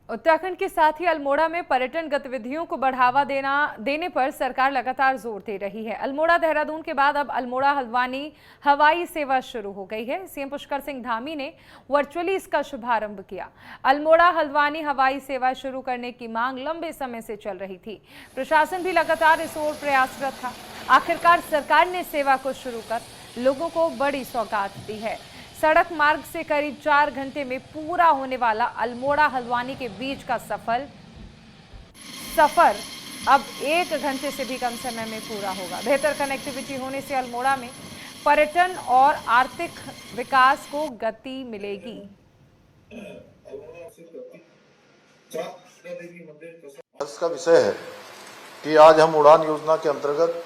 उत्तराखंड के साथ ही अल्मोड़ा में पर्यटन गतिविधियों को बढ़ावा देने पर सरकार लगातार जोर दे रही है। अल्मोड़ा देहरादून के बाद अब अल्मोड़ा हल्द्वानी हवाई सेवा शुरू हो गई है। सीएम पुष्कर सिंह धामी ने वर्चुअली इसका शुभारंभ किया। अल्मोड़ा हल्द्वानी हवाई सेवा शुरू करने की मांग लंबे समय से चल रही थी। प्रशासन भी लगातार इस ओर प्रयासरत था। आखिरकार सरकार ने सेवा को शुरू कर लोगों को बड़ी सौगात दी है। सड़क मार्ग से करीब 4 घंटे में पूरा होने वाला अल्मोड़ा हल्द्वानी के बीच का सफर अब 1 घंटे से भी कम समय में पूरा होगा। बेहतर कनेक्टिविटी होने से अल्मोड़ा में पर्यटन और आर्थिक विकास को गति मिलेगी। इसका विषय है कि आज हम उड़ान योजना के अंतर्गत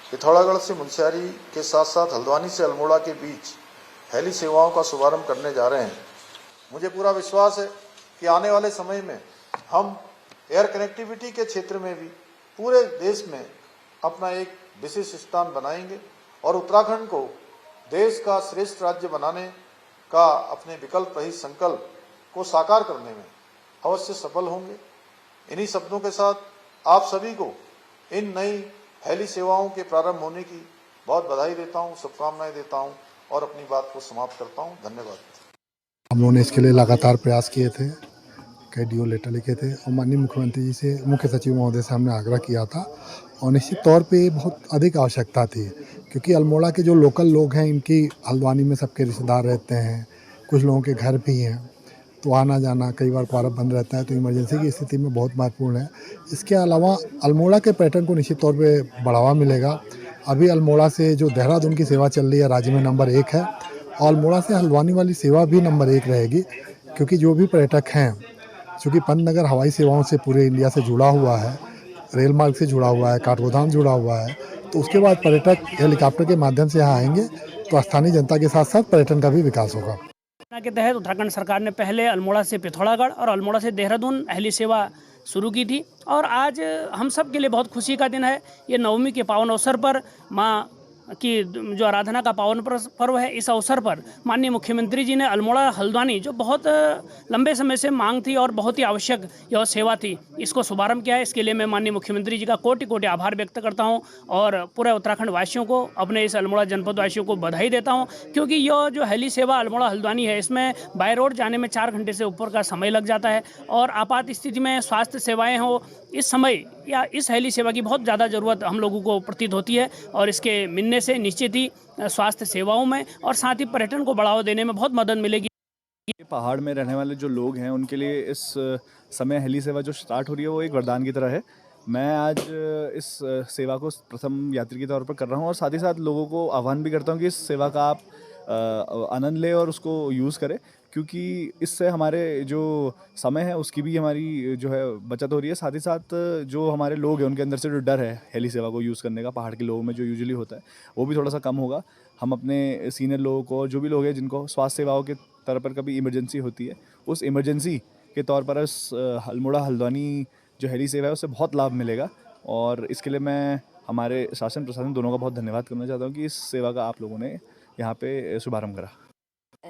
पिथौरागढ़ से मुनस्यारी के साथ साथ हल्द्वानी से अल्मोड़ा के बीच हेली सेवाओं का शुभारंभ करने जा रहे हैं। मुझे पूरा विश्वास है कि आने वाले समय में हम एयर कनेक्टिविटी के क्षेत्र में भी पूरे देश में अपना एक विशिष्ट स्थान बनाएंगे और उत्तराखंड को देश का श्रेष्ठ राज्य बनाने का अपने विकल्प रहित संकल्प को साकार करने में अवश्य सफल होंगे। इन्हीं शब्दों के साथ आप सभी को इन नई हेली सेवाओं के प्रारंभ होने की बहुत बधाई देता हूँ, शुभकामनाएं देता हूँ और अपनी बात को समाप्त करता हूँ। धन्यवाद। हम लोगों ने इसके लिए लगातार प्रयास किए थे, कई डीओ लेटर लिखे थे और माननीय मुख्यमंत्री जी से, मुख्य सचिव महोदय से हमने आग्रह किया था और निश्चित तौर पे बहुत अधिक आवश्यकता थी क्योंकि अल्मोड़ा के जो लोकल लोग हैं इनकी हल्द्वानी में सबके रिश्तेदार रहते हैं, कुछ लोगों के घर भी हैं, तो आना जाना कई बार पार्क बंद रहता है, तो इमरजेंसी की स्थिति में बहुत महत्वपूर्ण है। इसके अलावा अल्मोड़ा के पर्यटन को निश्चित तौर पर बढ़ावा मिलेगा। अभी अल्मोड़ा से जो देहरादून की सेवा चल रही है राज्य में नंबर 1 है और अल्मोड़ा से हल्द्वानी वाली सेवा भी नंबर 1 रहेगी क्योंकि जो भी पर्यटक हैं, चूँकि पंतनगर हवाई सेवाओं से पूरे इंडिया से जुड़ा हुआ है, रेल मार्ग से जुड़ा हुआ है, काठगोदाम जुड़ा हुआ है, तो उसके बाद पर्यटक हेलीकॉप्टर के माध्यम से यहाँ आएंगे तो स्थानीय जनता के साथ साथ पर्यटन का भी विकास होगा। के तहत उत्तराखंड सरकार ने पहले अल्मोड़ा से पिथौरागढ़ और अल्मोड़ा से देहरादून हेली सेवा शुरू की थी और आज हम सब के लिए बहुत खुशी का दिन है। ये नवमी के पावन अवसर पर माँ की जो आराधना का पावन पर्व है, इस अवसर पर माननीय मुख्यमंत्री जी ने अल्मोड़ा हल्द्वानी जो बहुत लंबे समय से मांग थी और बहुत ही आवश्यक यह सेवा थी, इसको शुभारंभ किया है। इसके लिए मैं माननीय मुख्यमंत्री जी का कोटि कोटि आभार व्यक्त करता हूं और पूरे उत्तराखंड वासियों को, अपने इस अल्मोड़ा जनपद वासियों को बधाई देता हूं क्योंकि यह जो हेली सेवा अल्मोड़ा हल्द्वानी है, इसमें बाय रोड जाने में 4 घंटे से ऊपर का समय लग जाता है और आपात स्थिति में स्वास्थ्य सेवाएँ हो, इस समय या इस हेली सेवा की बहुत ज़्यादा ज़रूरत हम लोगों को प्रतीत होती है और इसके मिलने से निश्चित ही स्वास्थ्य सेवाओं में और साथ ही पर्यटन को बढ़ावा देने में बहुत मदद मिलेगी। पहाड़ में रहने वाले जो लोग हैं उनके लिए इस समय हेली सेवा जो स्टार्ट हो रही है वो एक वरदान की तरह है। मैं आज इस सेवा को प्रथम यात्री के तौर पर कर रहा हूँ और साथ ही साथ लोगों को आह्वान भी करता हूँ कि इस सेवा का आप आनंद लें और उसको यूज़ करें क्योंकि इससे हमारे जो समय है उसकी भी हमारी जो है बचत हो रही है। साथ ही साथ जो हमारे लोग हैं उनके अंदर से जो डर है हेली सेवा को यूज़ करने का, पहाड़ के लोगों में जो यूजुअली होता है, वो भी थोड़ा सा कम होगा। हम अपने सीनियर लोगों को, जो भी लोग हैं जिनको स्वास्थ्य सेवाओं के तौर पर कभी इमरजेंसी होती है, उस इमरजेंसी के तौर पर इस अल्मोड़ा हल्द्वानी जो हेली सेवा है उससे बहुत लाभ मिलेगा और इसके लिए मैं हमारे शासन प्रशासन दोनों का बहुत धन्यवाद करना चाहता हूँ कि इस सेवा का आप लोगों ने यहाँ पे शुभारंभ करा।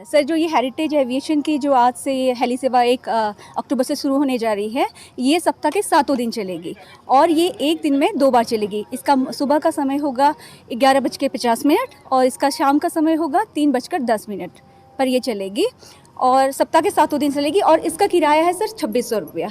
सर, जो ये हेरिटेज एविएशन की जो आज से ये हेली सेवा 1 अक्टूबर से शुरू होने जा रही है, ये सप्ताह के 7 दिन चलेगी और ये एक दिन में 2 बार चलेगी। इसका सुबह का समय होगा 11:50 और इसका शाम का समय होगा 3:10 पर ये चलेगी और सप्ताह के 7 दिन चलेगी और इसका किराया है सर 2600 रुपया।